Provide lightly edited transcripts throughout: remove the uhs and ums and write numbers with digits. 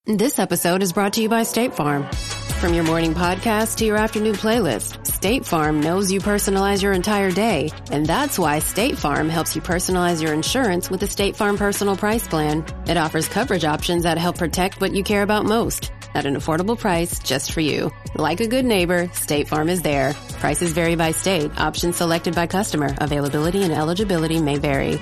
This episode is brought to you by State Farm. From your morning podcast to your afternoon playlist, State Farm knows you personalize your entire day. And that's why State Farm helps you personalize your insurance with the State Farm Personal Price Plan. It offers coverage options that help protect what you care about most at an affordable price just for you. Like a good neighbor, State Farm is there. Prices vary by state. Options selected by customer. Availability and eligibility may vary.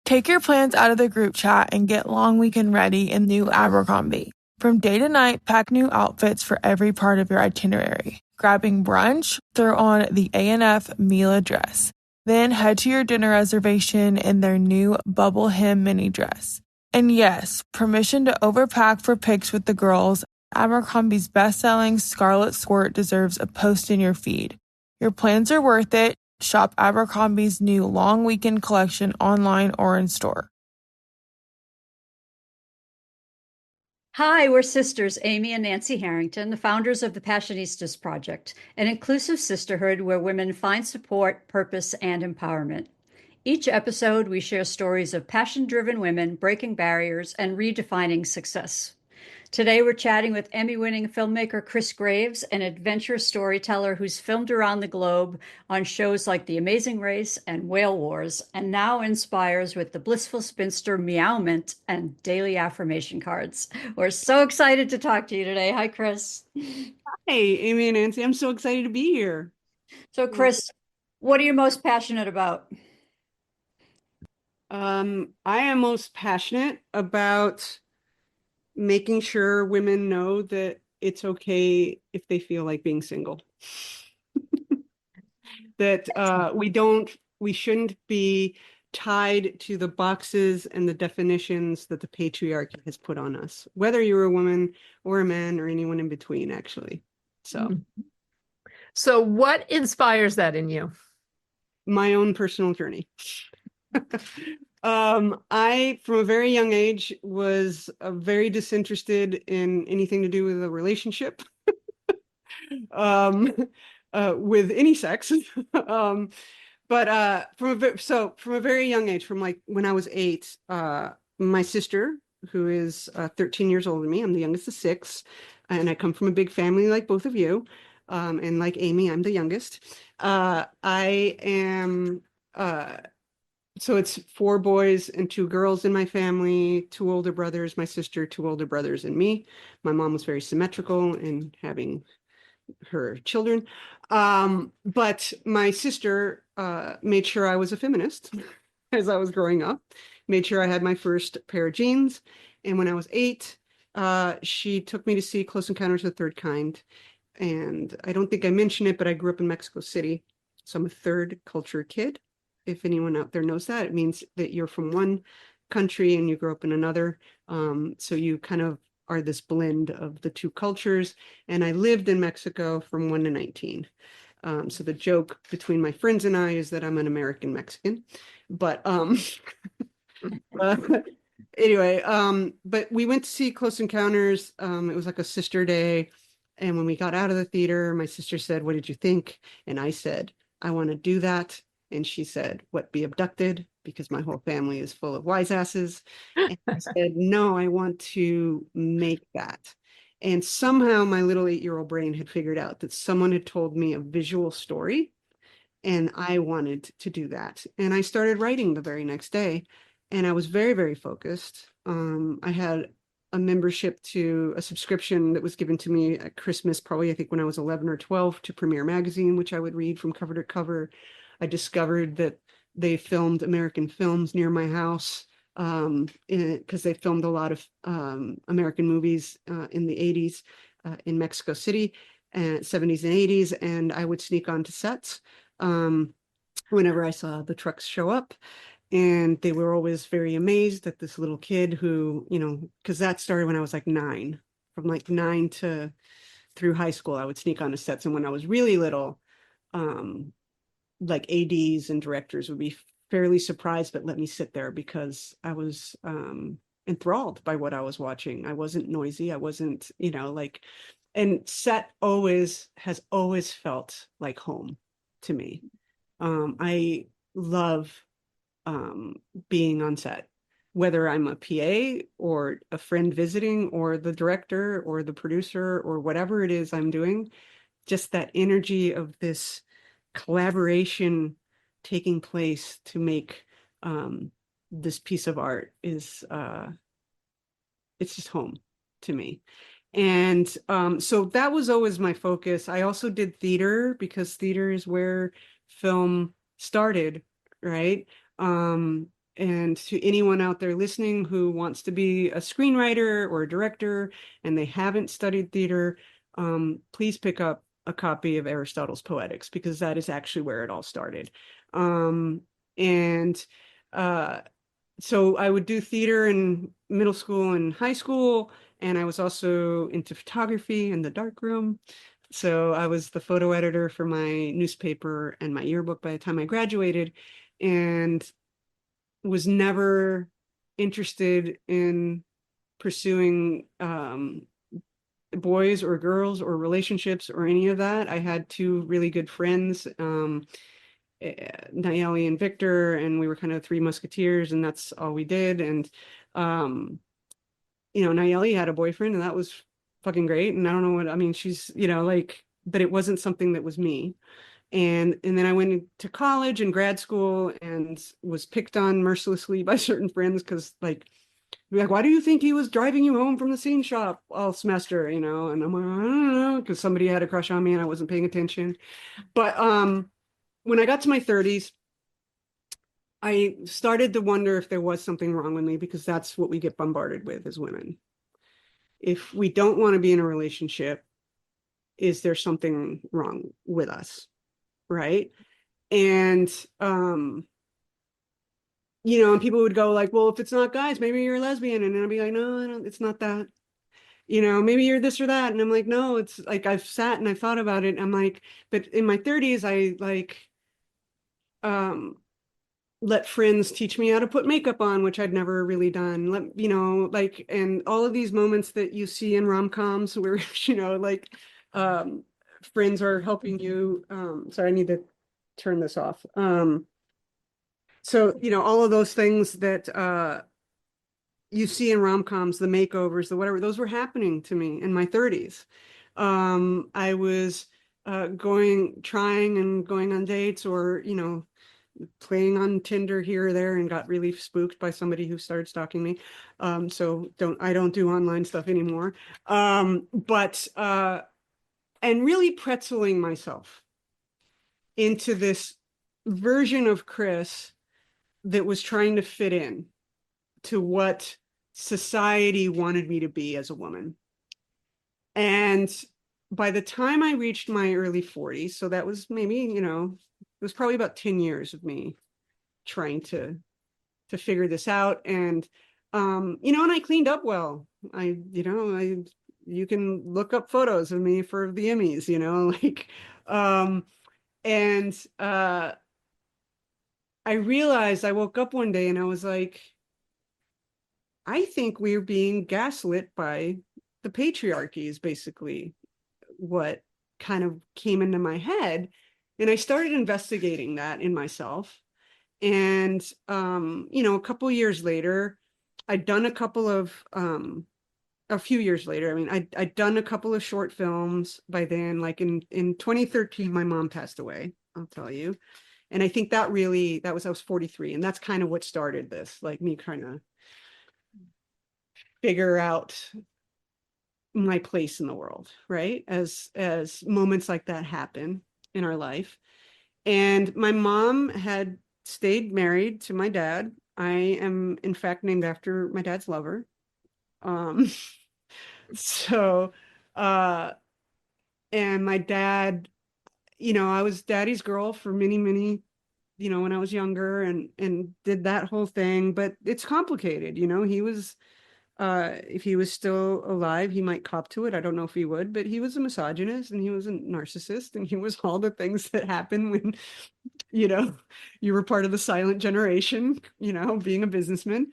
Take your plans out of the group chat and get long weekend ready in new Abercrombie. From day to night, pack new outfits for every part of your itinerary. Grabbing brunch? Throw on the A&F Mila dress. Then head to your dinner reservation in their new bubble hem mini dress. And yes, permission to overpack for pics with the girls. Abercrombie's best-selling Scarlet Squirt deserves a post in your feed. Your plans are worth it. Shop Abercrombie's new long weekend collection online or in store. Hi, we're sisters Amy and Nancy Harrington, the founders of the Passionistas Project, an inclusive sisterhood where women find support, purpose, and empowerment. Each episode, we share stories of passion-driven women breaking barriers and redefining success. Today, we're chatting with Emmy-winning filmmaker Cris Graves, an adventure storyteller who's filmed around the globe on shows like The Amazing Race and Whale Wars, and now inspires with the Blissful Spinster Meowment and daily affirmation cards. We're so excited to talk to you today. Hi, Cris. Hey, Amy and Nancy. I'm so excited to be here. So, Cris, what are you most passionate about? I am most passionate about making sure women know that it's okay if they feel like being single. That we shouldn't be tied to the boxes and the definitions that the patriarchy has put on us, whether you're a woman or a man or anyone in between, actually. So what inspires that in you? My own personal journey. I, from a very young age, was very disinterested in anything to do with a relationship, with any sex. But from a very young age, from like when I was 8, my sister, who is 13 years older than me, I'm the youngest of 6, and I come from a big family like both of you, and like Amy, I'm the youngest. I am. So it's 4 boys and 2 girls in my family, 2 older brothers, my sister, 2 older brothers, and me. My mom was very symmetrical in having her children. But my sister made sure I was a feminist as I was growing up, made sure I had my first pair of jeans. And when I was 8, she took me to see Close Encounters of the Third Kind. And I don't think I mentioned it, but I grew up in Mexico City. So I'm a third culture kid. If anyone out there knows that, it means that you're from one country and you grow up in another. So you kind of are this blend of the 2 cultures. And I lived in Mexico from 1 to 19. So the joke between my friends and I is that I'm an American Mexican. But anyway, but we went to see Close Encounters. It was like a sister day. And when we got out of the theater, my sister said, "What did you think?" And I said, "I want to do that." And she said, "What, be abducted?" Because my whole family is full of wise asses. And I said, "No, I want to make that." And somehow my little 8-year-old brain had figured out that someone had told me a visual story, and I wanted to do that. And I started writing the very next day, and I was very, very focused. I had a membership to a subscription that was given to me at Christmas, probably I think when I was 11 or 12, to Premiere Magazine, which I would read from cover to cover. I discovered that they filmed American films near my house because they filmed a lot of American movies in the 80s in Mexico City, 70s and 80s, and I would sneak onto sets whenever I saw the trucks show up. And they were always very amazed that this little kid who, because that started when I was like 9, from like 9 to through high school, I would sneak onto sets. And when I was really little, like ADs and directors would be fairly surprised, but let me sit there because I was enthralled by what I was watching. I wasn't noisy. I wasn't, and set has always felt like home to me. I love being on set. whether I'm a PA or a friend visiting or the director or the producer or whatever it is I'm doing, just that energy of this collaboration taking place to make this piece of art is it's just home to me. And so that was always my focus. I also did theater because theater is where film started, right? And to anyone out there listening who wants to be a screenwriter or a director and they haven't studied theater, please pick up a copy of Aristotle's Poetics, because that is actually where it all started. And so I would do theater in middle school and high school, and I was also into photography in the darkroom. So I was the photo editor for my newspaper and my yearbook by the time I graduated, and was never interested in pursuing boys or girls or relationships or any of that. I had two really good friends, Nayeli and Victor, and we were kind of three musketeers, and that's all we did. And Nayeli had a boyfriend, and that was fucking great. And I don't know what, I mean, she's, but it wasn't something that was me. And then I went to college and grad school and was picked on mercilessly by certain friends because like, why do you think he was driving you home from the scene shop all semester, And I'm like, I don't know, because somebody had a crush on me and I wasn't paying attention. But when I got to my 30s, I started to wonder if there was something wrong with me, because that's what we get bombarded with as women. If we don't want to be in a relationship, is there something wrong with us? Right. And, and people would go like, well, if it's not guys, maybe you're a lesbian. And then I'd be like, no, it's not that. Maybe you're this or that. And I'm like, no, it's like, I've sat and I thought about it. I'm like, but in my 30s, I let friends teach me how to put makeup on, which I'd never really done. And all of these moments that you see in rom-coms where, friends are helping you. Sorry, I need to turn this off. So, all of those things that you see in rom-coms, the makeovers, the whatever, those were happening to me in my 30s. I was trying and going on dates, or, playing on Tinder here or there, and got really spooked by somebody who started stalking me. So I don't do online stuff anymore. And really pretzeling myself into this version of Cris that was trying to fit in to what society wanted me to be as a woman. And by the time I reached my early 40s, so that was maybe, it was probably about 10 years of me trying to figure this out. And, and I cleaned up well. You can look up photos of me for the Emmys, I realized, I woke up one day and I was like, I think we're being gaslit by the patriarchy, is basically what kind of came into my head. And I started investigating that in myself. And, a couple of years later, I'd done a few years later, I mean, I'd done a couple of short films by then. Like in 2013, my mom passed away, I'll tell you. And I think I was 43. And that's kind of what started this, like me trying to figure out my place in the world, right? As moments like that happen in our life. And my mom had stayed married to my dad. I am, in fact, named after my dad's lover. And my dad, I was daddy's girl for many, many, when I was younger, and did that whole thing. But it's complicated, he was, if he was still alive, he might cop to it. I don't know if he would, but he was a misogynist, and he was a narcissist, and he was all the things that happen when, you were part of the silent generation, being a businessman.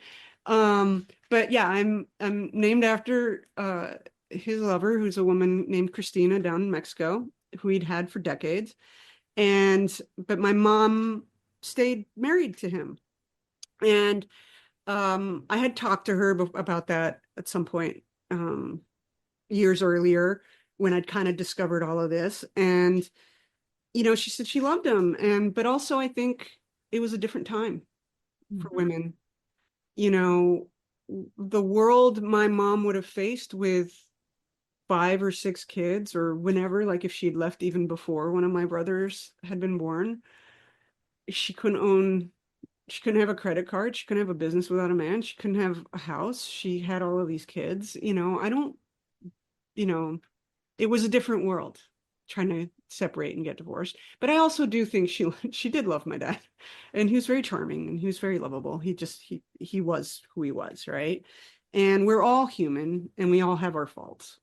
But yeah, I'm named after his lover, who's a woman named Christina down in Mexico, who he'd had for decades. But my mom stayed married to him. And I had talked to her about that at some point years earlier when I'd kind of discovered all of this. And, she said she loved him. But also I think it was a different time for women. The world my mom would have faced with 5 or 6 kids or whenever, like if she'd left even before one of my brothers had been born, she couldn't have a credit card. She couldn't have a business without a man. She couldn't have a house. She had all of these kids. It was a different world trying to separate and get divorced. But I also do think she did love my dad, and he was very charming and he was very lovable. He was who he was, right? And we're all human and we all have our faults.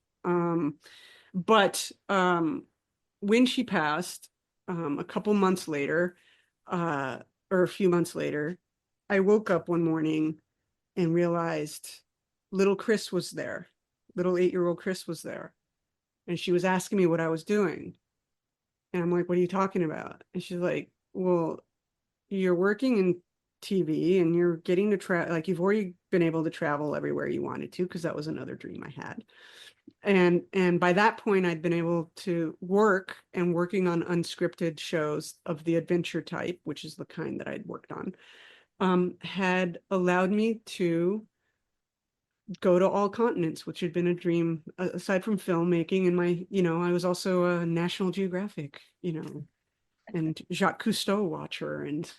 But when she passed, a couple months later, or a few months later, I woke up one morning and realized little Cris was there. Little 8-year-old Cris was there. And she was asking me what I was doing. And I'm like, what are you talking about? And she's like, well, you're working in TV and you're getting to travel, like you've already been able to travel everywhere you wanted to, because that was another dream I had. And by that point, I'd been able to working on unscripted shows of the adventure type, which is the kind that I'd worked on, had allowed me to go to all continents, which had been a dream aside from filmmaking. And I was also a National Geographic, and Jacques Cousteau watcher, and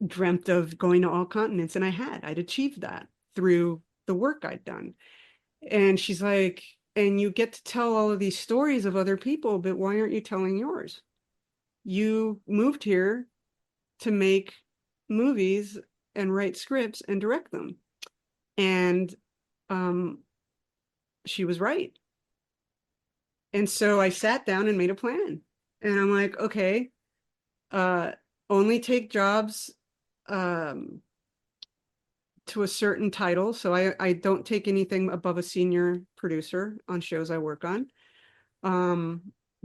dreamt of going to all continents. And I'd achieved that through the work I'd done. And she's like, and you get to tell all of these stories of other people, but why aren't you telling yours? You moved here to make movies and write scripts and direct them. And she was right. And so I sat down and made a plan. And I'm like, okay, only take jobs to a certain title. So I don't take anything above a senior producer on shows I work on,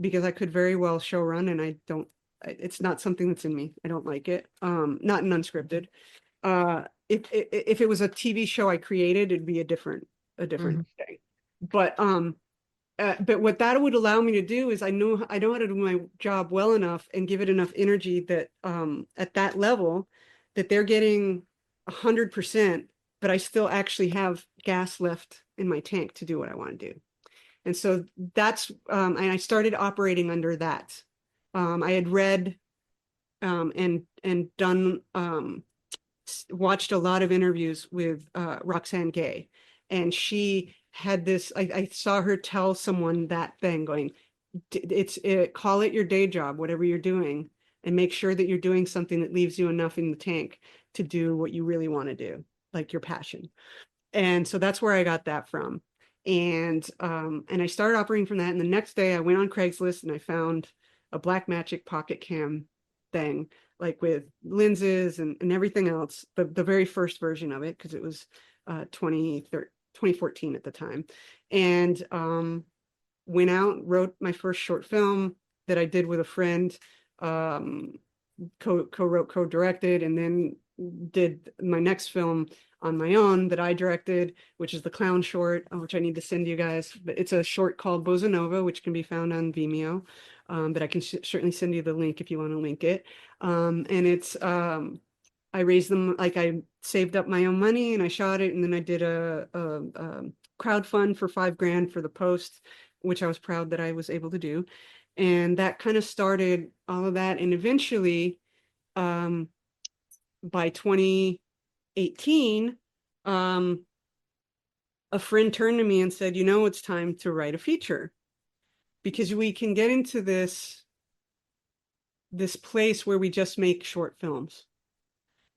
because I could very well show run, and it's not something that's in me. I don't like it. Not in unscripted. If it was a TV show I created, it'd be a different thing. But what that would allow me to do is I know how to do my job well enough and give it enough energy that at that level that they're getting 100%, but I still actually have gas left in my tank to do what I want to do. And so that's and I started operating under that. I had read and done watched a lot of interviews with Roxane Gay, and she had this. I saw her tell someone that thing, going, call it your day job, whatever you're doing, and make sure that you're doing something that leaves you enough in the tank to do what you really want to do, like your passion. And so that's where I got that from. And I started operating from that. And the next day I went on Craigslist and I found a Blackmagic pocket cam thing, like with lenses and everything else, the very first version of it, because it was 2014 at the time. And went out, wrote my first short film that I did with a friend, co-wrote, co-directed, and then did my next film on my own that I directed, which is the clown short, which I need to send you guys. But it's a short called Bossa Nova, which can be found on Vimeo. But I can certainly send you the link if you want to link it. And it's I raised them, like I saved up my own money and I shot it, and then I did a crowdfund for $5,000 for the post, which I was proud that I was able to do. And that kind of started all of that. And eventually, by 2018, a friend turned to me and said, it's time to write a feature, because we can get into this place where we just make short films.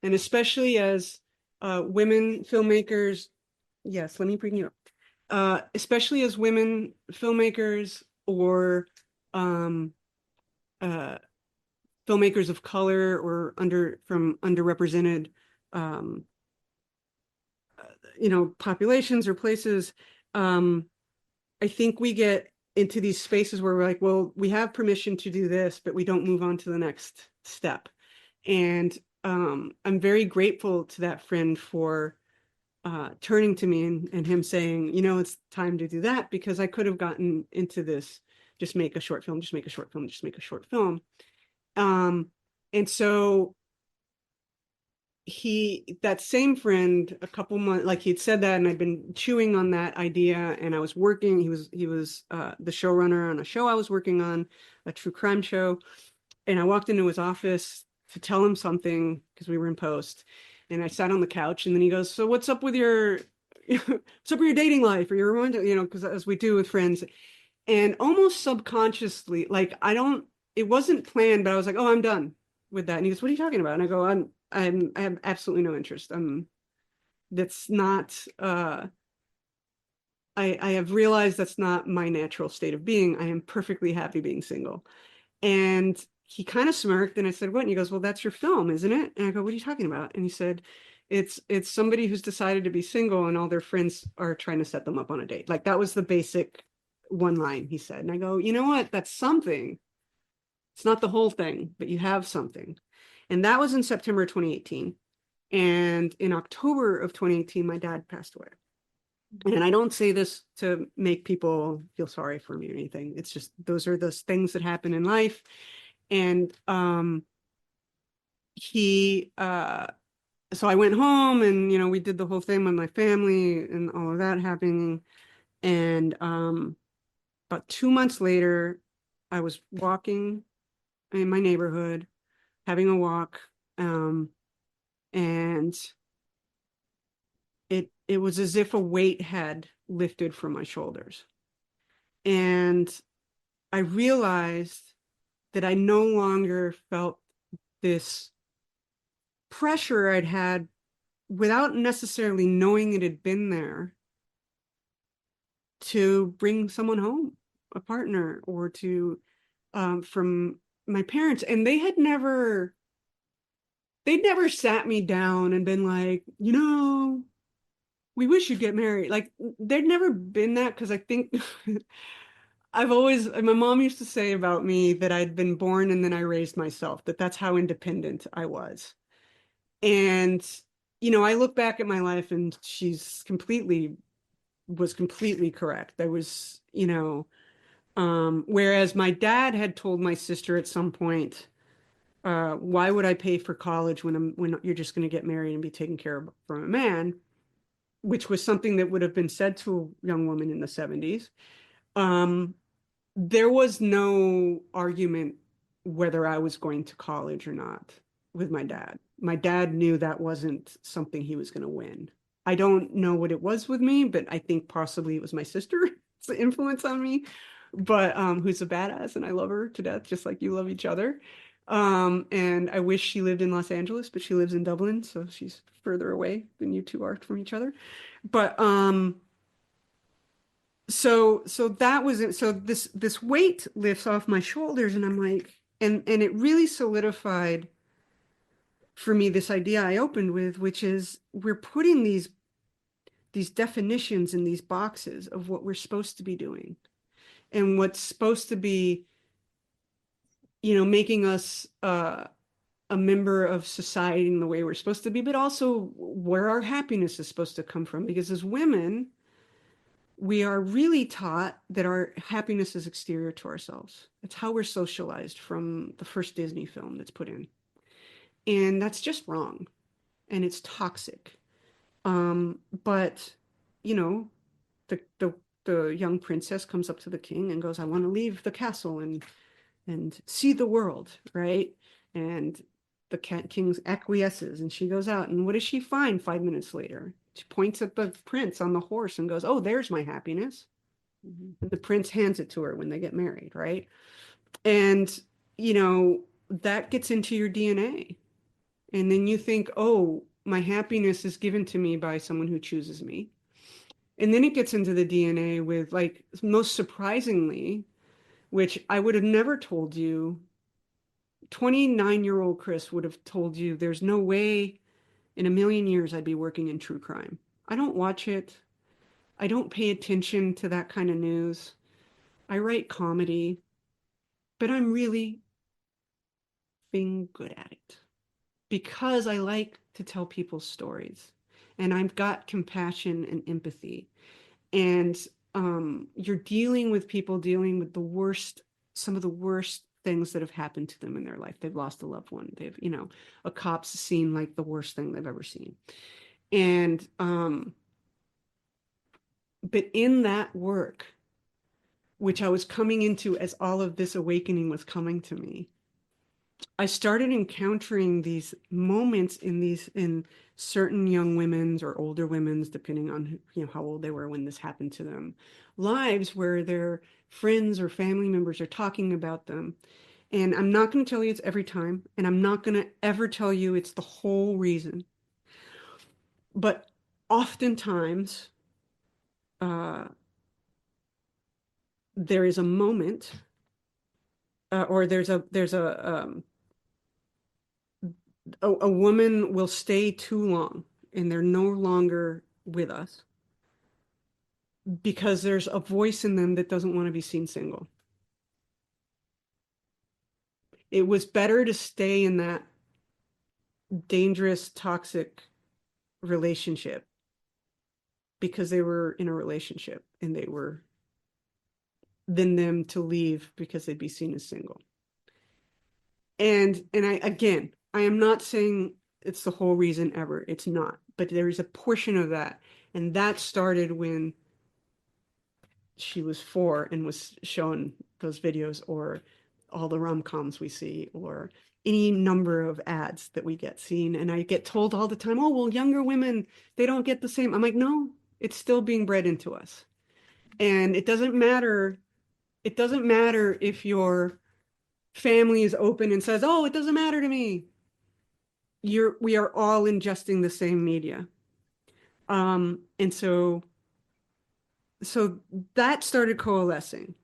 And especially as women filmmakers, yes, let me bring you up. Especially as women filmmakers or filmmakers of color or from underrepresented populations or places, I think we get into these spaces where we're like, well, we have permission to do this, but we don't move on to the next step. And I'm very grateful to that friend for turning to me and him saying, you know, it's time to do that, because I could have gotten into this, just make a short film, just make a short film, just make a short film. And so that same friend, a couple months, like he'd said that, and I'd been chewing on that idea, and I was working, he was the showrunner on a show I was working on, a true crime show. And I walked into his office to tell him something because we were in post, and I sat on the couch, and then he goes, so what's up with your what's up with your dating life or your romantic, you know, because as we do with friends. And almost subconsciously, like it wasn't planned, but I was like, oh, I'm done with that. And he goes, what are you talking about? And I go, I have absolutely no interest. That's not I have realized that's not my natural state of being. I am perfectly happy being single. And he kind of smirked, and I said, what? And he goes, well, that's your film, isn't it? And I go, what are you talking about? And he said, it's somebody who's decided to be single and all their friends are trying to set them up on a date. Like, that was the basic one line he said. And I go, you know what? That's something. It's not the whole thing, but you have something. And that was in September 2018. And in October of 2018, my dad passed away. And I don't say this to make people feel sorry for me or anything. It's just, those are those things that happen in life. And so I went home, and, you know, we did the whole thing with my family and all of that happening. And about 2 months later, I was walking in my neighborhood, having a walk, and it was as if a weight had lifted from my shoulders. And I realized that I no longer felt this pressure I'd had without necessarily knowing it had been there to bring someone home, a partner, or to from my parents. And they'd never sat me down and been like, you know, we wish you'd get married. Like, there'd never been that, because I think my mom used to say about me that I'd been born and then I raised myself, that's how independent I was. And, you know, I look back at my life, and she's was completely correct. I was, you know, whereas my dad had told my sister at some point, why would I pay for college when you're just going to get married and be taken care of from a man, which was something that would have been said to a young woman in the 70s. There was no argument whether I was going to college or not with my dad. My dad knew that wasn't something he was going to win. I don't know what it was with me, but I think possibly it was my sister's influence on me, but who's a badass, and I love her to death, just like you love each other. And I wish she lived in Los Angeles, but she lives in Dublin, so she's further away than you two are from each other. But so that was it. So this weight lifts off my shoulders, and I'm like, and it really solidified for me this idea I opened with, which is we're putting these definitions in these boxes of what we're supposed to be doing and what's supposed to be, you know, making us a member of society in the way we're supposed to be, but also where our happiness is supposed to come from. Because as women, we are really taught that our happiness is exterior to ourselves. It's how we're socialized from the first Disney film that's put in. And that's just wrong. And it's toxic. But, you know, the young princess comes up to the king and goes, I want to leave the castle and see the world, right? And the king acquiesces, and she goes out, and what does she find 5 minutes later? She points at the prince on the horse and goes, oh, there's my happiness. Mm-hmm. And the prince hands it to her when they get married, right? And, you know, that gets into your DNA. And then you think, oh, my happiness is given to me by someone who chooses me. And then it gets into the DNA with, like, most surprisingly, which I would have never told you, 29-year-old Cris would have told you there's no way in a million years I'd be working in true crime. I don't watch it. I don't pay attention to that kind of news. I write comedy, but I'm really being good at it. because I like to tell people's stories, and I've got compassion and empathy. And you're dealing with people dealing with some of the worst things that have happened to them in their life. They've lost a loved one. They've, a cop's seen like the worst thing they've ever seen. And, but in that work, which I was coming into as all of this awakening was coming to me, I started encountering these moments in certain young women's or older women's, depending on how old they were when this happened to them, lives where their friends or family members are talking about them. And I'm not going to tell you it's every time, and I'm not going to ever tell you it's the whole reason. But oftentimes, there is a moment, or there's a woman will stay too long and they're no longer with us because there's a voice in them that doesn't want to be seen single. It was better to stay in that dangerous, toxic relationship because they were in a relationship and they were than them to leave because they'd be seen as single. And I am not saying it's the whole reason ever. It's not. But there is a portion of that. And that started when she was 4 and was shown those videos, or all the rom-coms we see, or any number of ads that we get seen. And I get told all the time, oh, well, younger women, they don't get the same. I'm like, no, it's still being bred into us. And it doesn't matter. It doesn't matter if your family is open and says, oh, it doesn't matter to me. We are all ingesting the same media. And so that started coalescing,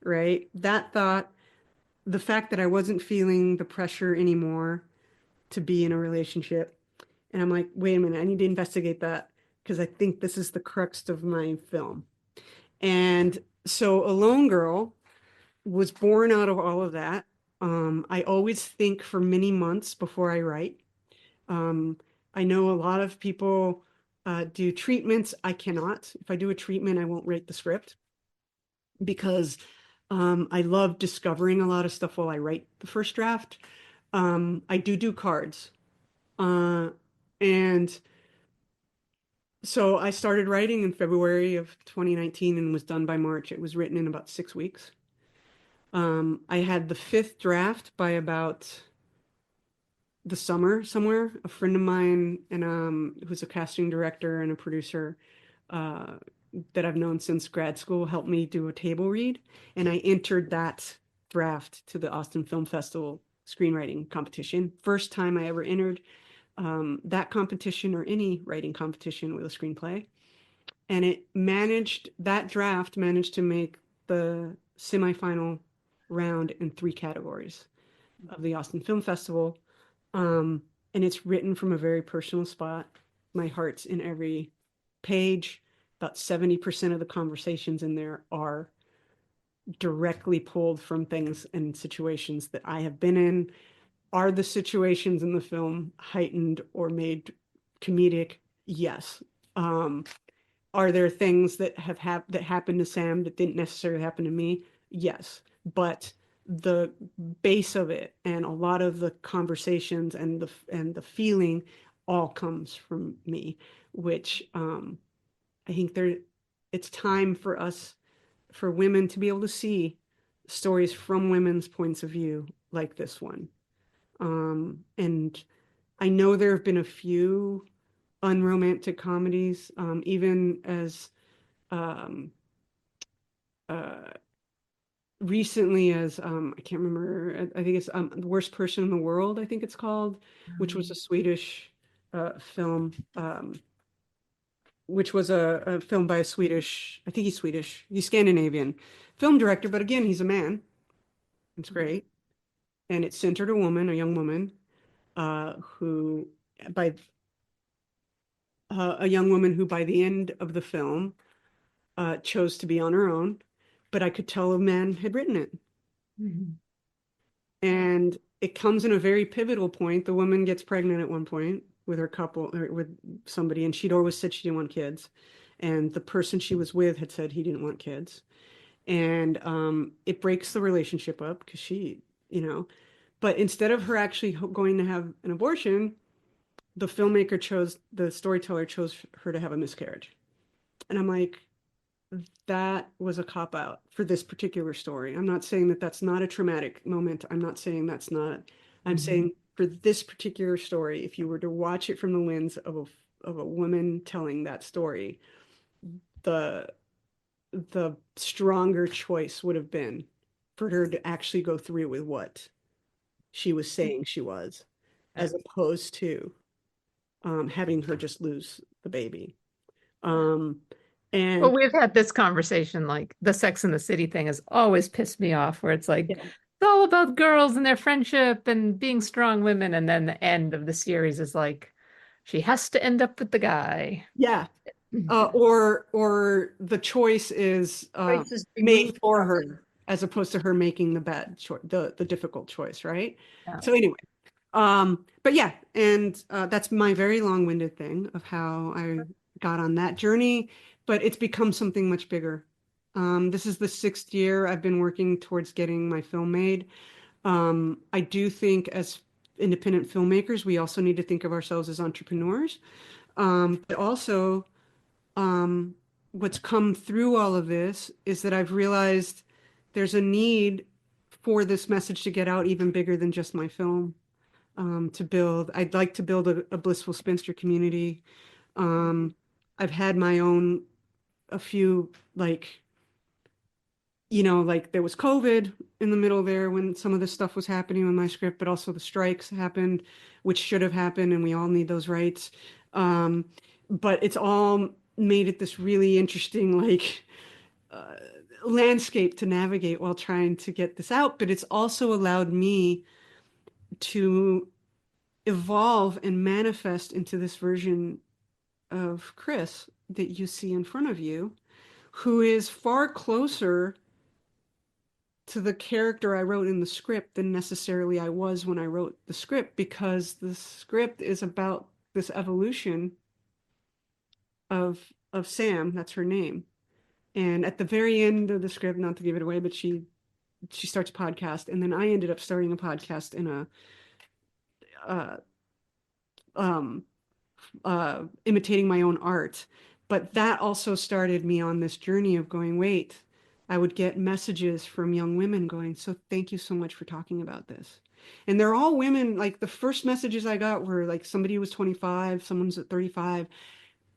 right? That thought, the fact that I wasn't feeling the pressure anymore to be in a relationship. And I'm like, wait a minute, I need to investigate that because I think this is the crux of my film. And so A Lone Girl was born out of all of that. I always think for many months before I write. I know a lot of people do treatments. I cannot. If I do a treatment, I won't write the script because I love discovering a lot of stuff while I write the first draft. I do cards. And so I started writing in February of 2019 and was done by March. It was written in about 6 weeks. I had the 5th draft by about the summer somewhere. A friend of mine and who's a casting director and a producer that I've known since grad school helped me do a table read, and I entered that draft to the Austin Film Festival screenwriting competition. First time I ever entered that competition or any writing competition with a screenplay. And that draft managed to make the semifinal round in 3 categories of the Austin Film Festival. And it's written from a very personal spot. My heart's in every page. About 70% of the conversations in there are directly pulled from things and situations that I have been in. Are the situations in the film heightened or made comedic? Yes. Are there things that that happened to Sam that didn't necessarily happen to me? Yes. But the base of it and a lot of the conversations and the feeling all comes from me, which I think it's time for us, for women, to be able to see stories from women's points of view like this one. And I know there have been a few unromantic comedies, even as recently as I can't remember. I think it's The Worst Person in the World, I think it's called, which was a Swedish film, which was a film by a Swedish, I think he's Swedish, he's Scandinavian film director, but again, he's a man. It's great. And it centered a young woman, who by a young woman who by the end of the film chose to be on her own, but I could tell a man had written it. Mm-hmm. And it comes in a very pivotal point. The woman gets pregnant at one point with her couple, or with somebody, and she'd always said she didn't want kids. And the person she was with had said he didn't want kids. And it breaks the relationship up because she, but instead of her actually going to have an abortion, the storyteller chose her to have a miscarriage. And I'm like, that was a cop out for this particular story. I'm not saying that that's not a traumatic moment. I'm not saying that's not, I'm saying for this particular story, if you were to watch it from the lens of a woman telling that story, the stronger choice would have been for her to actually go through with what she was saying she was, as opposed to having her just lose the baby. And Well, we've had this conversation, like the Sex and the City thing has always pissed me off, where it's like, yeah, it's all about girls and their friendship and being strong women. And then the end of the series is like, she has to end up with the guy. yeah. Or the choice is Choice is made removed for from her as opposed to her making the bad choice, the difficult choice, right? Yeah. So anyway, but yeah, and that's my very long-winded thing of how I got on that journey, but it's become something much bigger. This is the 6th year I've been working towards getting my film made. I do think as independent filmmakers, we also need to think of ourselves as entrepreneurs. But also, what's come through all of this is that I've realized there's a need for this message to get out even bigger than just my film. I'd like to build a Blissful Spinster community. I've had my own, a few, like, like there was COVID in the middle there when some of this stuff was happening with my script, but also the strikes happened, which should have happened, and we all need those rights. But it's all made it this really interesting, like, landscape to navigate while trying to get this out. But it's also allowed me to evolve and manifest into this version of Cris that you see in front of you, who is far closer to the character I wrote in the script than necessarily I was when I wrote the script, because the script is about this evolution of Sam, that's her name. And at the very end of the script, not to give it away, but she starts a podcast, and then I ended up starting a podcast in imitating my own art. But that also started me on this journey of going, wait, I would get messages from young women going, so thank you so much for talking about this. And they're all women. Like the first messages I got were like somebody was 25, someone's at 35.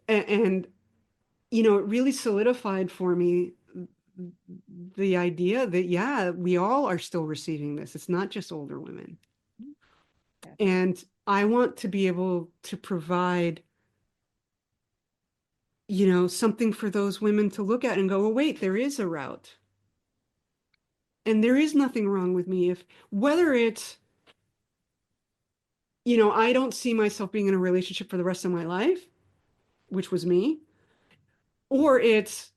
And it really solidified for me the idea that, yeah, we all are still receiving this. It's not just older women. And I want to be able to provide, something for those women to look at and go, oh, wait, there is a route. And there is nothing wrong with me whether it's, I don't see myself being in a relationship for the rest of my life, which was me, or it's,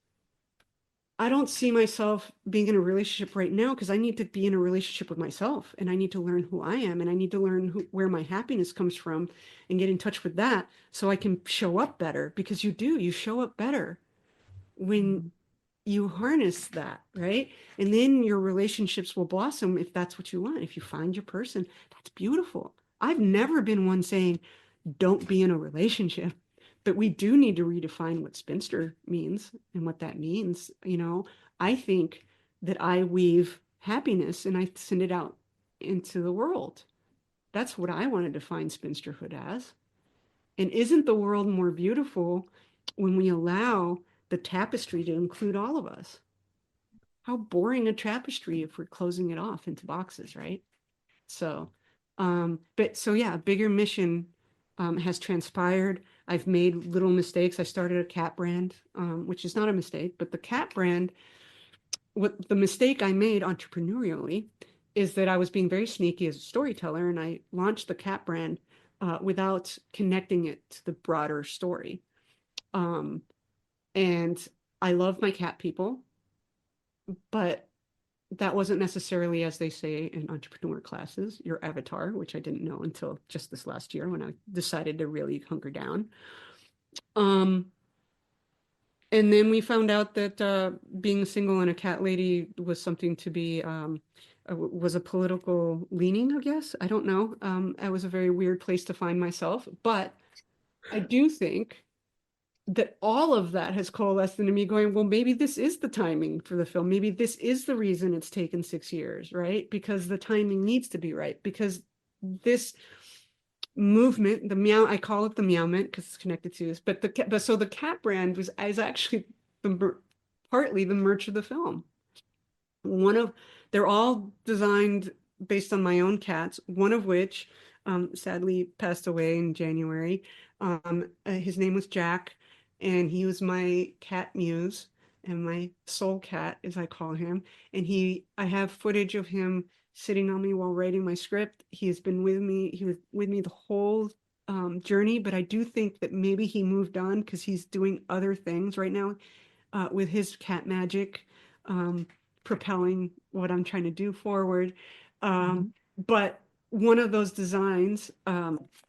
I don't see myself being in a relationship right now because I need to be in a relationship with myself, and I need to learn who I am, and I need to learn where my happiness comes from and get in touch with that so I can show up better, because you show up better when you harness that, right? And then your relationships will blossom if that's what you want. If you find your person, that's beautiful. I've never been one saying, don't be in a relationship. But we do need to redefine what spinster means and what that means. I think that I weave happiness and I send it out into the world. That's what I want to define spinsterhood as. And isn't the world more beautiful when we allow the tapestry to include all of us? How boring a tapestry if we're closing it off into boxes, right? So, yeah, a bigger mission has transpired. I've made little mistakes. I started a cat brand, which is not a mistake, but the cat brand, what the mistake I made entrepreneurially is that I was being very sneaky as a storyteller, and I launched the cat brand without connecting it to the broader story. And I love my cat people, but that wasn't necessarily, as they say in entrepreneur classes, your avatar, which I didn't know until just this last year when I decided to really hunker down. And then we found out that being single and a cat lady was something to be, was a political leaning, I guess. I don't know. It was a very weird place to find myself. But I do think that all of that has coalesced into me going, well, maybe this is the timing for the film. Maybe this is the reason it's taken 6 years, right? Because the timing needs to be right. Because this movement, the meow, I call it the meowment because it's connected to this, but so the cat brand is actually partly the merch of the film. They're all designed based on my own cats, one of which sadly passed away in January. His name was Jack, and he was my cat muse and my soul cat, as I call him. And I have footage of him sitting on me while writing my script. He has been with me. He was with me the whole journey, but I do think that maybe he moved on because he's doing other things right now with his cat magic, propelling what I'm trying to do forward. But one of those designs,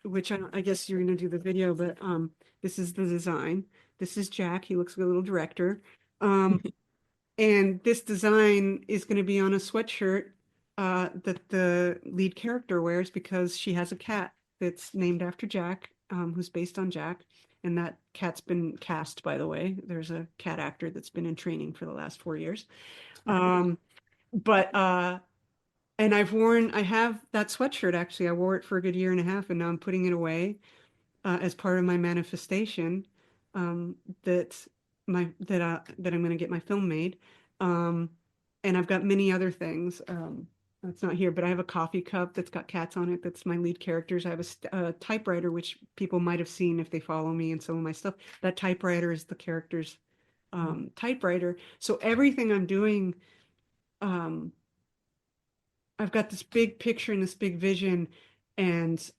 which I guess you're going to do the video, but this is the design. This is Jack. He looks like a little director. And this design is going to be on a sweatshirt that the lead character wears because she has a cat that's named after Jack, who's based on Jack. And that cat's been cast, by the way. There's a cat actor that's been in training for the last 4 years. And I have that sweatshirt, actually. I wore it for a good year and a half, and now I'm putting it away as part of my manifestation that I'm going to get my film made. And I've got many other things. It's not here, but I have a coffee cup that's got cats on it. That's my lead characters. I have a typewriter, which people might have seen if they follow me and some of my stuff. That typewriter is the character's typewriter. So everything I'm doing, I've got this big picture and this big vision, and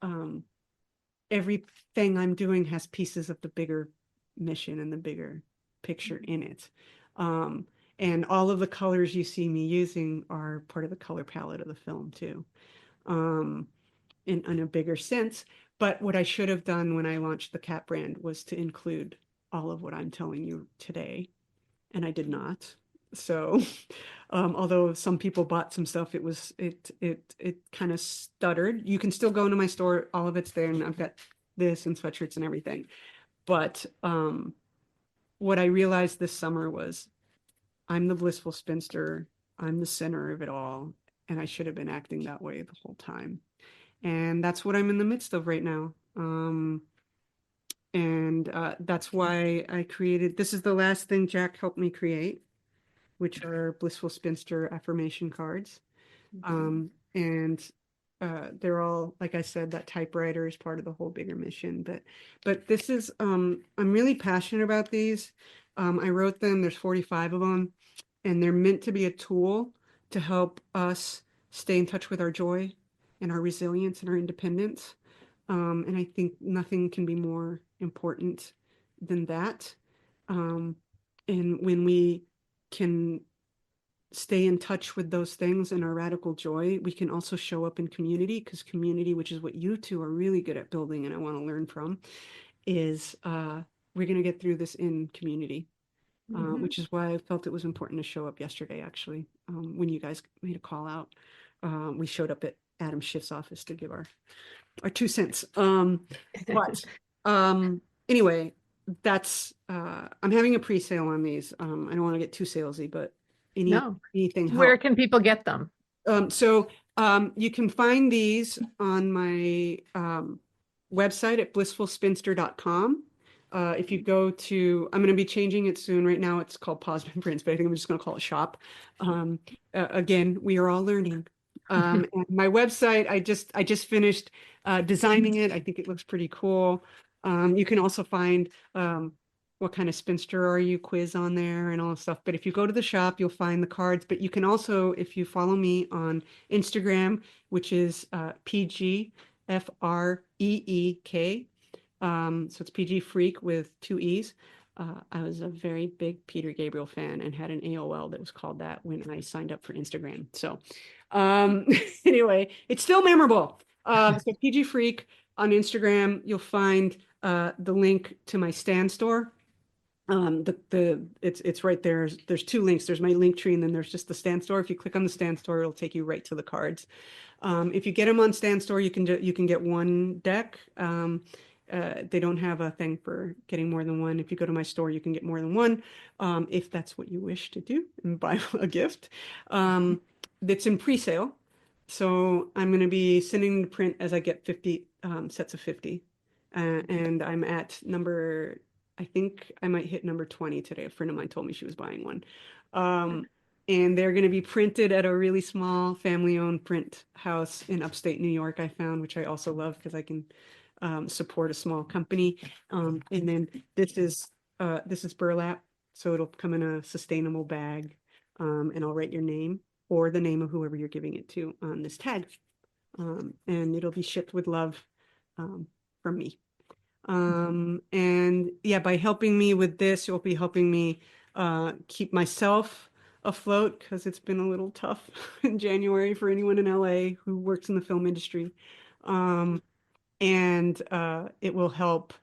everything I'm doing has pieces of the bigger mission and the bigger picture in it. And all of the colors you see me using are part of the color palette of the film too, in a bigger sense. But what I should have done when I launched the cat brand was to include all of what I'm telling you today, and I did not. So although some people bought some stuff, it kind of stuttered. You can still go into my store, all of it's there, and I've got this and sweatshirts and everything. But what I realized this summer was I'm the blissful spinster. I'm the center of it all. And I should have been acting that way the whole time. And that's what I'm in the midst of right now. That's why I created, this is the last thing Jack helped me create, which are Blissful Spinster affirmation cards. They're all, like I said, that typewriter is part of the whole bigger mission. But this is, I'm really passionate about these. I wrote them, there's 45 of them, and they're meant to be a tool to help us stay in touch with our joy and our resilience and our independence. And I think nothing can be more important than that. And when we can stay in touch with those things and our radical joy, we can also show up in community, because community, which is what you two are really good at building and I want to learn from, is we're going to get through this in community, which is why I felt it was important to show up yesterday, actually, when you guys made a call out. We showed up at Adam Schiff's office to give our 2 cents. Anyway, that's I'm having a pre-sale on these. I don't want to get too salesy, but anything helps. Where can people get them? So you can find these on my website at blissfulspinster.com. If you go to, I'm going to be changing it soon. Right now it's called Positive Prints, but I think I'm just going to call it Shop. Again, we are all learning. And my website, I just finished designing it. I think it looks pretty cool. You can also find what kind of spinster are you quiz on there and all that stuff. But if you go to the shop, you'll find the cards. But you can also, if you follow me on Instagram, which is PG FREEK, so it's PG Freak with 2 E's. I was a very big Peter Gabriel fan and had an AOL that was called that when I signed up for Instagram. So anyway, it's still memorable. So PG Freak on Instagram, you'll find the link to my Stan store. It's right there. There's two links. There's my link tree, and then there's just the Stan store. If you click on the Stan store, it'll take you right to the cards. If you get them on Stan store, you can get one deck. They don't have a thing for getting more than one. If you go to my store, you can get more than one, if that's what you wish to do and buy a gift. That's in pre-sale. So I'm going to be sending to print as I get 50 sets of 50. And I'm at number, I think I might hit number 20 today. A friend of mine told me she was buying one. And they're going to be printed at a really small family-owned print house in upstate New York, I found, which I also love because I can support a small company. And then this is burlap, so it'll come in a sustainable bag, and I'll write your name or the name of whoever you're giving it to on this tag. And it'll be shipped with love from me. And yeah, by helping me with this, you'll be helping me keep myself afloat, because it's been a little tough in January for anyone in LA who works in the film industry. And it will help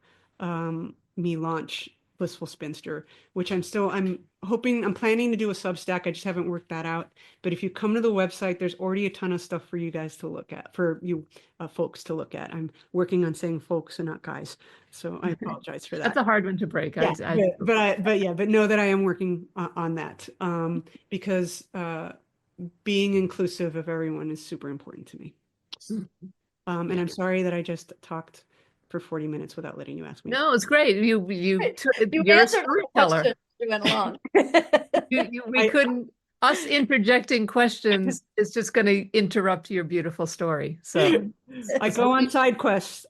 me launch Blissful Spinster, which I'm planning to do a Substack. I just haven't worked that out. But if you come to the website, there's already a ton of stuff for you guys to look at, for you folks to look at. I'm working on saying folks and not guys, so I apologize for that. That's a hard one to break. Yeah, but know that I am working on that, because being inclusive of everyone is super important to me. And I'm sorry that I just talked for 40 minutes without letting you ask me. No, it's great. You're a storyteller. You went along. Us interjecting questions is just going to interrupt your beautiful story. So I go on side quests.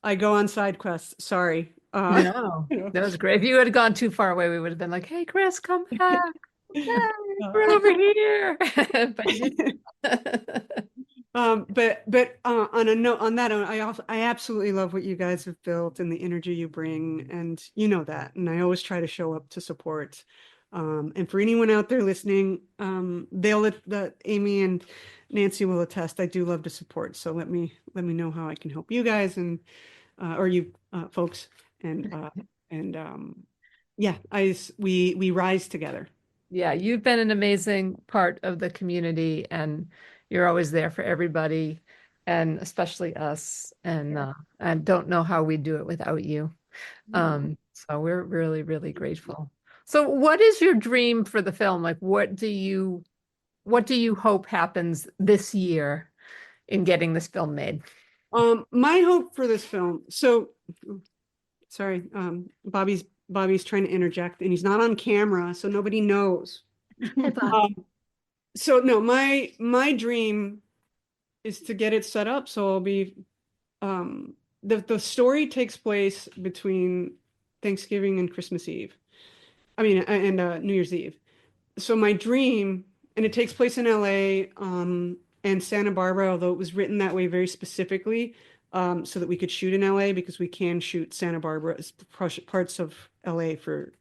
Sorry. No, that was great. If you had gone too far away, we would have been like, "Hey, Cris, come back. We're over here." But on a note, on that note, I absolutely love what you guys have built and the energy you bring, and you know that. And I always try to show up to support. And for anyone out there listening, Amy and Nancy will attest. I do love to support. So let me know how I can help you guys and or you folks. And yeah, we rise together. Yeah, you've been an amazing part of the community, and you're always there for everybody, and especially us. And I don't know how we do it without you. So we're really, really grateful. So what is your dream for the film? Like, what do you hope happens this year in getting this film made? My hope for this film. So, sorry, Bobby's trying to interject, and he's not on camera, so nobody knows. So no, my dream is to get it set up. So I'll be, the story takes place between Thanksgiving and Christmas Eve. I mean, and New Year's Eve. So my dream, and it takes place in LA, and Santa Barbara, although it was written that way very specifically, so that we could shoot in LA, because we can shoot Santa Barbara, parts of LA for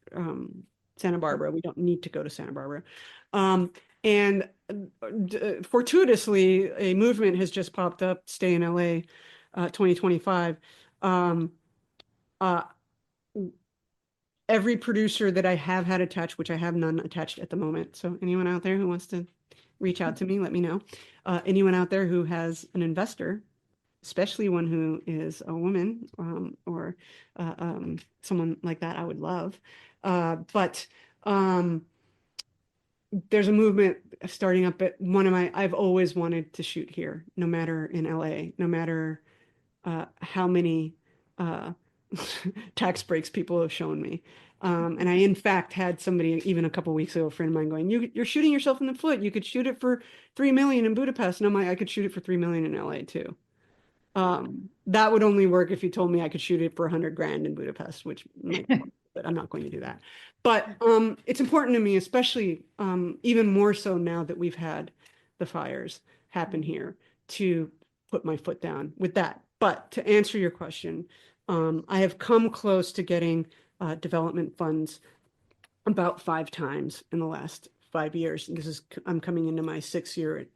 Santa Barbara. We don't need to go to Santa Barbara. And fortuitously, a movement has just popped up, Stay in LA 2025. Every producer that I have had attached, which I have none attached at the moment. So anyone out there who wants to reach out to me, let me know. Anyone out there who has an investor, especially one who is a woman, or someone like that, I would love. But there's a movement starting up at I've always wanted to shoot here, no matter in LA, no matter how many tax breaks people have shown me. And I, in fact, had somebody even a couple of weeks ago, a friend of mine going, you're shooting yourself in the foot. You could shoot it for 3 million in Budapest. And I'm like, I could shoot it for 3 million in LA too. That would only work if you told me I could shoot it for 100 grand in Budapest, which might work, but I'm not going to do that. But it's important to me, especially even more so now that we've had the fires happen here, to put my foot down with that. But to answer your question, I have come close to getting development funds about 5 times in the last 5 years. I'm coming into my 6th year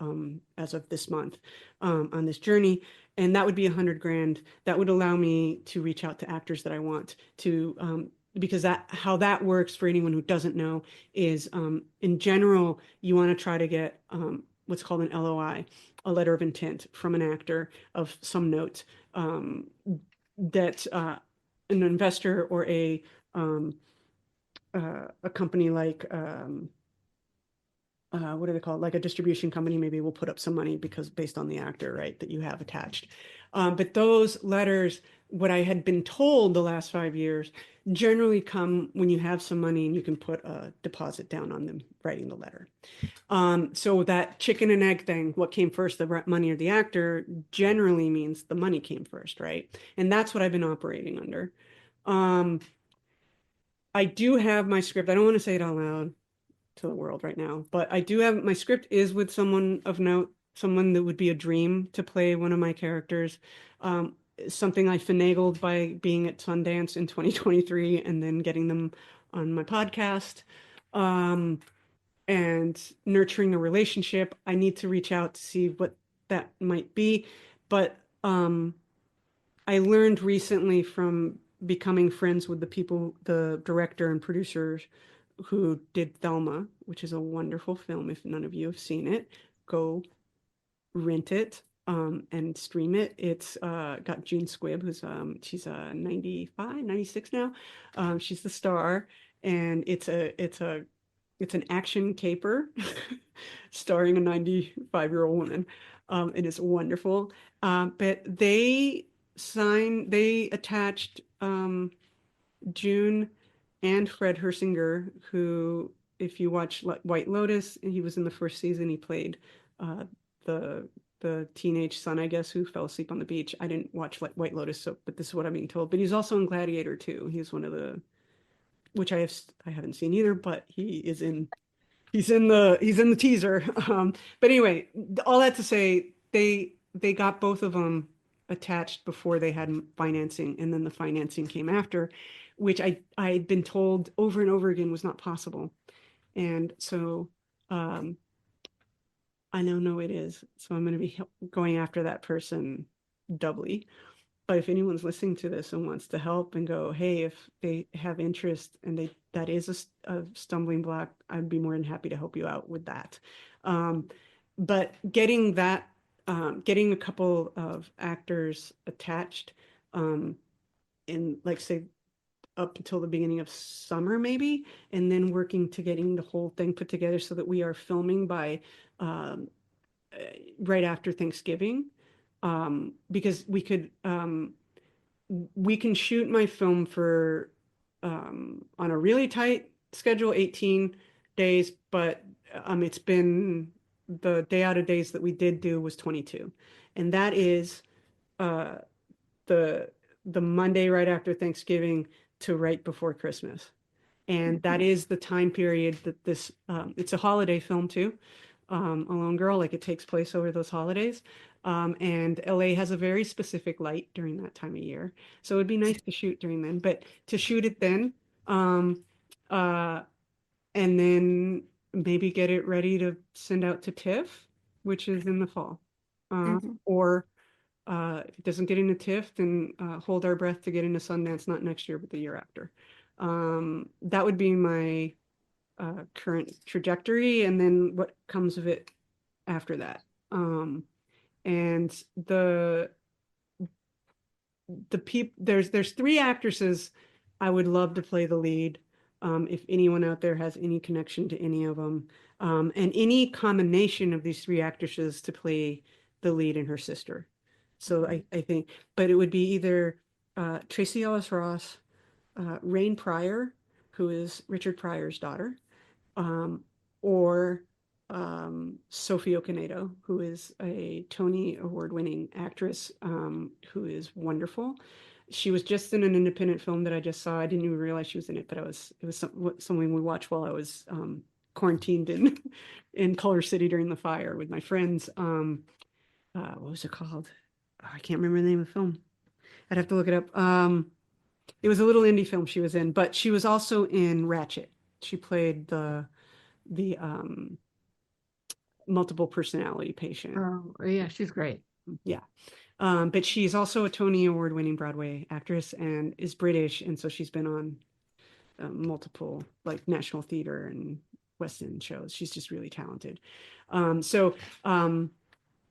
as of this month on this journey, and that would be $100,000. That would allow me to reach out to actors that I want to. Because how that works, for anyone who doesn't know, is in general you want to try to get what's called an LOI, a letter of intent, from an actor of some note, that an investor or a company like what are they called? Like a distribution company maybe will put up some money because based on the actor, right, that you have attached. But those letters, what I had been told the last 5 years, generally come when you have some money and you can put a deposit down on them writing the letter. So that chicken and egg thing, what came first, the money or the actor, generally means the money came first, right? And that's what I've been operating under. I do have my script. I don't want to say it out loud to the world right now, but I do have my script is with someone of note, someone that would be a dream to play one of my characters. Something I finagled by being at Sundance in 2023 and then getting them on my podcast, and nurturing a relationship. I need to reach out to see what that might be. But I learned recently from becoming friends with the people, the director and producers who did Thelma, which is a wonderful film. If none of you have seen it, go rent it and stream it. It's got June Squibb, who's she's 95, 96 now. She's the star, and it's an action caper starring a 95-year-old woman. It is wonderful. But they attached June and Fred Hersinger, who, if you watch White Lotus, he was in the first season. He played the teenage son, I guess, who fell asleep on the beach. I didn't watch White Lotus, but this is what I'm being told. But he's also in Gladiator too. He's one of the, which I haven't seen either, but he's in the teaser. But anyway, all that to say, they got both of them attached before they had financing, and then the financing came after, which I'd been told over and over again was not possible. And so I know it is. So I'm going to be going after that person doubly. But if anyone's listening to this and wants to help and go, hey, if they have interest and that is a stumbling block, I'd be more than happy to help you out with that. But getting a couple of actors attached in, like, say, up until the beginning of summer, maybe, and then working to getting the whole thing put together so that we are filming by right after Thanksgiving. Because we can shoot my film for on a really tight schedule, 18 days, but it's been, the day out of days that we did do was 22, and that is the Monday right after Thanksgiving to right before Christmas. And that is the time period that this it's a holiday film too. A Lone Girl, like, it takes place over those holidays. And LA has a very specific light during that time of year. So it'd be nice to shoot during then, but to shoot it then, and then maybe get it ready to send out to TIFF, which is in the fall. Or if it doesn't get into TIFF, then hold our breath to get into Sundance, not next year, but the year after. That would be my current trajectory, and then what comes of it after that. And there's 3 actresses I would love to play the lead. If anyone out there has any connection to any of them, and any combination of these 3 actresses to play the lead and her sister. So I think, but it would be either Tracy Ellis Ross, Rain Pryor, who is Richard Pryor's daughter, or Sophie Okonedo, who is a Tony Award-winning actress, who is wonderful. She was just in an independent film that I just saw. I didn't even realize she was in it, but it was something we watched while I was quarantined in Color City during the fire with my friends. What was it called? Oh, I can't remember the name of the film. I'd have to look it up. It was a little indie film she was in, but she was also in Ratchet. She played the multiple personality patient. Oh, yeah, she's great. Yeah. But she's also a Tony Award-winning Broadway actress and is British, and so she's been on multiple like National Theater and West End shows. She's just really talented.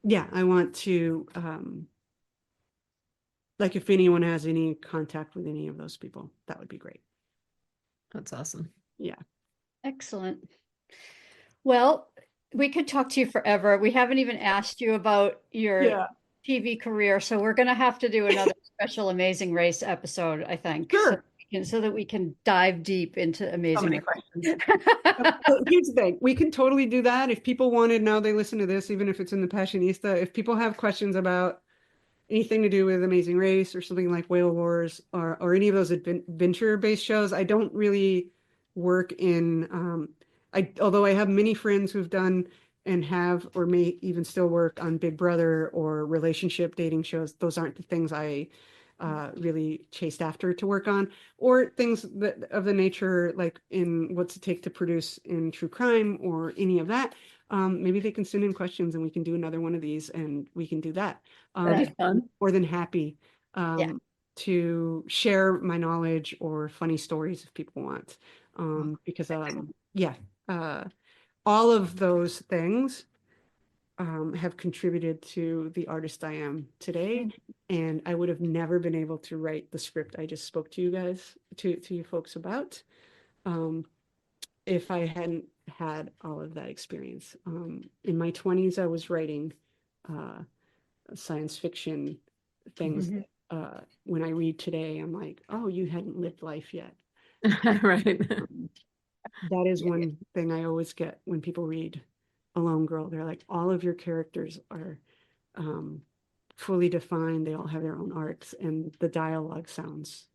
Yeah, I want to like if anyone has any contact with any of those people, that would be great. That's awesome. Yeah. Excellent. Well, we could talk to you forever. We haven't even asked you about your TV career, so we're going to have to do another special Amazing Race episode, I think. Sure. So that we can dive deep into Amazing Race. Well, here's the thing. We can totally do that. If people wanted, now they listen to this, even if it's in the Passionista, if people have questions about anything to do with Amazing Race or something like Whale Wars or any of those adventure-based shows, I don't really work in, although I have many friends who've done and have or may even still work on Big Brother or relationship dating shows. Those aren't the things I really chased after to work on, or things that of the nature like in What's It Take to Produce in True Crime or any of that. Maybe they can send in questions and we can do another one of these and we can do that. That'd be fun. More than happy to share my knowledge or funny stories if people want. Because all of those things have contributed to the artist I am today. And I would have never been able to write the script I just spoke to you guys, to you folks about, if I hadn't had all of that experience. In my 20s, I was writing science fiction things. When I read today, I'm like, oh, you hadn't lived life yet. Right. That is one thing I always get when people read A Lone Girl. They're like, all of your characters are fully defined. They all have their own arcs, and the dialogue sounds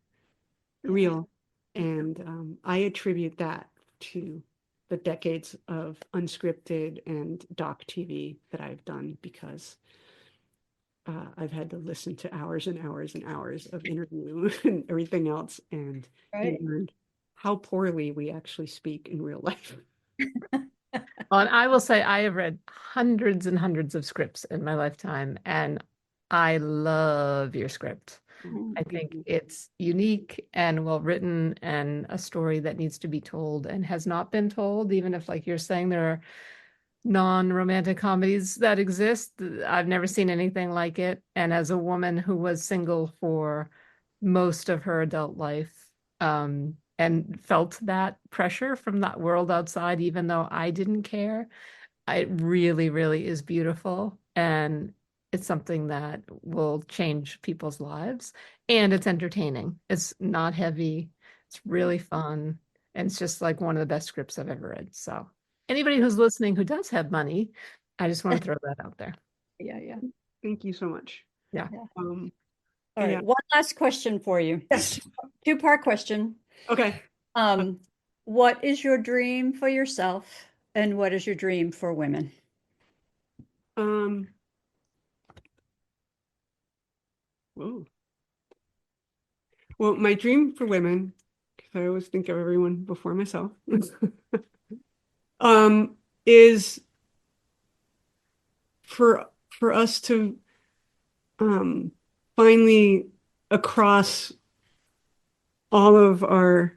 real. And I attribute that to the decades of unscripted and doc TV that I've done, because I've had to listen to hours and hours and hours of interview and everything else, and learned how poorly we actually speak in real life. Well, and I will say I have read hundreds and hundreds of scripts in my lifetime, and I love your script. I think it's unique and well written and a story that needs to be told and has not been told, even if, like you're saying, there are non-romantic comedies that exist. I've never seen anything like it. And as a woman who was single for most of her adult life, and felt that pressure from that world outside, even though I didn't care, it really, really is beautiful. And it's something that will change people's lives. And it's entertaining. It's not heavy. It's really fun. And it's just like one of the best scripts I've ever read. So anybody who's listening who does have money, I just want to throw that out there. Yeah. Thank you so much. Yeah. All right. One last question for you. Yes. Two-part question. Okay. What is your dream for yourself, and what is your dream for women? Whoa. Well, my dream for women, because I always think of everyone before myself, is for us to finally, across all of our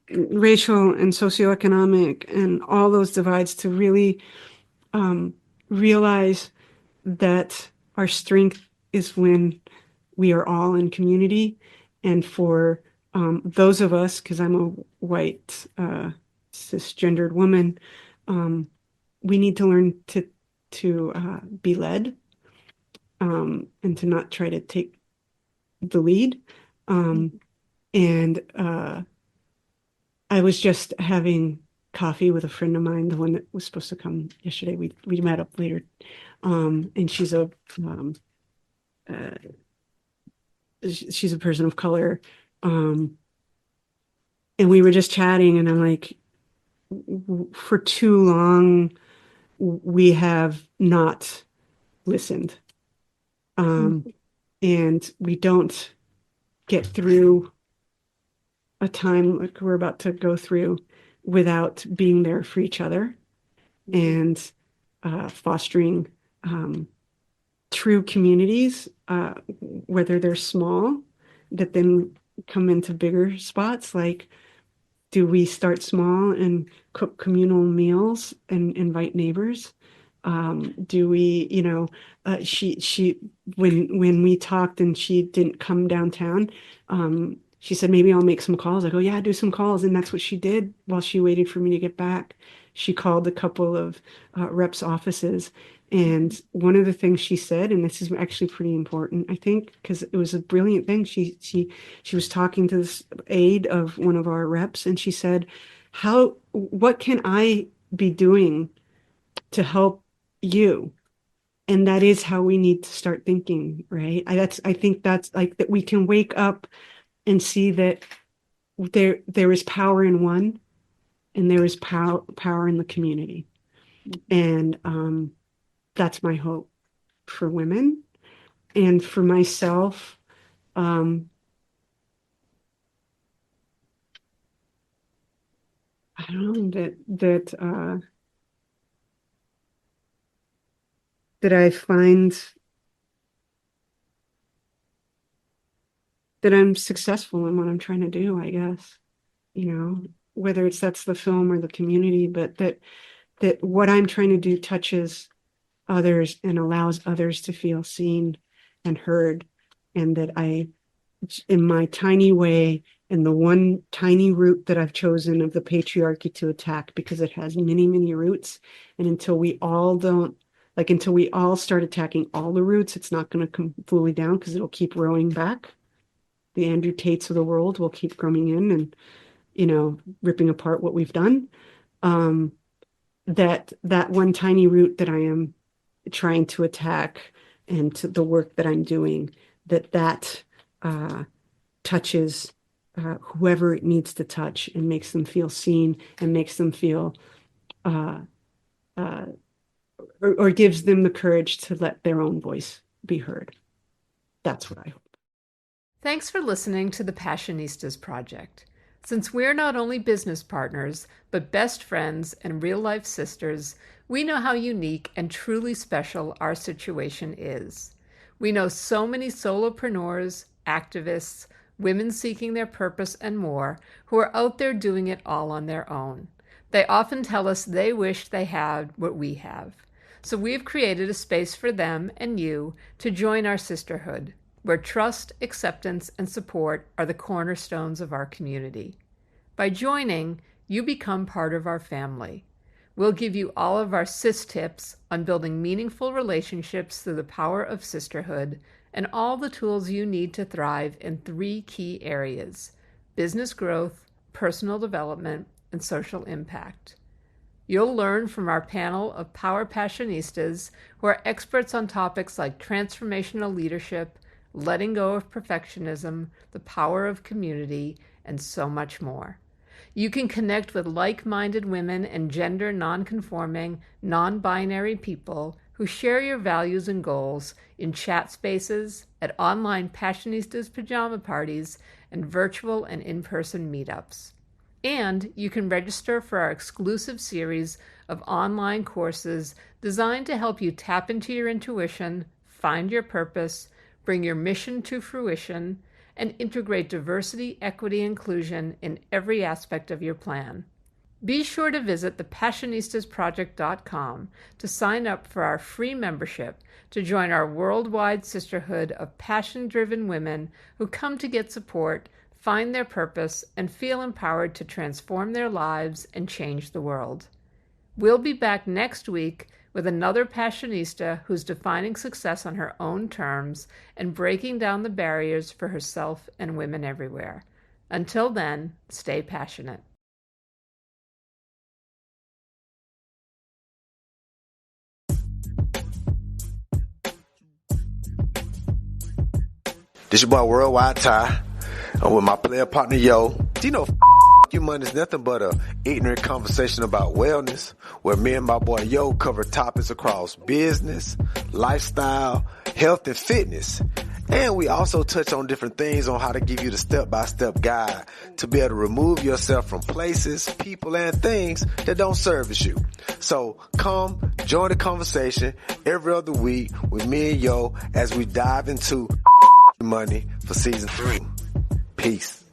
racial and socioeconomic and all those divides, to really realize that our strength is when we are all in community. And for those of us, because I'm a white cisgendered woman, we need to learn to be led, and to not try to take the lead. And I was just having coffee with a friend of mine, the one that was supposed to come yesterday. We met up later, and she's a person of color, and we were just chatting, and I'm like, for too long we have not listened, and we don't get through a time like we're about to go through without being there for each other and fostering true communities, whether they're small, that then come into bigger spots. Like, do we start small and cook communal meals and invite neighbors? Do we, she when we talked and she didn't come downtown, she said, maybe I'll make some calls. I go, yeah, do some calls. And that's what she did while she waited for me to get back. She called a couple of reps' offices. And one of the things she said, and this is actually pretty important, I think, because it was a brilliant thing. She was talking to this aide of one of our reps, and she said, what can I be doing to help you? And that is how we need to start thinking, right? I think that's like that we can wake up and see that there is power in one, and there is power in the community. And that's my hope for women. And for myself, I don't know, that I find that I'm successful in what I'm trying to do, I guess, whether that's the film or the community, but that what I'm trying to do touches others and allows others to feel seen and heard, and that I, in my tiny way, and the one tiny root that I've chosen of the patriarchy to attack, because it has many, many roots, and until we all start attacking all the roots, it's not going to come fully down, because it'll keep rowing back. The Andrew Tates of the world will keep coming in and, ripping apart what we've done. That one tiny root that I am trying to attack, and to the work that I'm doing, that touches whoever it needs to touch, and makes them feel seen, and makes them feel or gives them the courage to let their own voice be heard. That's what I hope. Thanks for listening to the Passionistas Project. Since we're not only business partners, but best friends and real-life sisters, we know how unique and truly special our situation is. We know so many solopreneurs, activists, women seeking their purpose, and more, who are out there doing it all on their own. They often tell us they wish they had what we have. So we've created a space for them and you to join our sisterhood, where trust, acceptance, and support are the cornerstones of our community. By joining, you become part of our family. We'll give you all of our sis tips on building meaningful relationships through the power of sisterhood, and all the tools you need to thrive in 3 key areas: business growth, personal development, and social impact. You'll learn from our panel of power passionistas who are experts on topics like transformational leadership, letting go of perfectionism, the power of community, and so much more. You can connect with like-minded women and gender non-conforming, non-binary people who share your values and goals in chat spaces, at online Passionistas pajama parties, and virtual and in-person meetups. And you can register for our exclusive series of online courses designed to help you tap into your intuition, find your purpose, bring your mission to fruition, and integrate diversity, equity, and inclusion in every aspect of your plan. Be sure to visit thepassionistasproject.com to sign up for our free membership to join our worldwide sisterhood of passion-driven women who come to get support, find their purpose, and feel empowered to transform their lives and change the world. We'll be back next week with another passionista who's defining success on her own terms and breaking down the barriers for herself and women everywhere. Until then, stay passionate. This your boy Worldwide Ty. I'm with my player partner Yo. Do you know you money is nothing but a ignorant conversation about wellness, where me and my boy Yo cover topics across business, lifestyle, health, and fitness. And we also touch on different things on how to give you the step-by-step guide to be able to remove yourself from places, people, and things that don't service you. So come join the conversation every other week with me and Yo as we dive into money for season 3. Peace.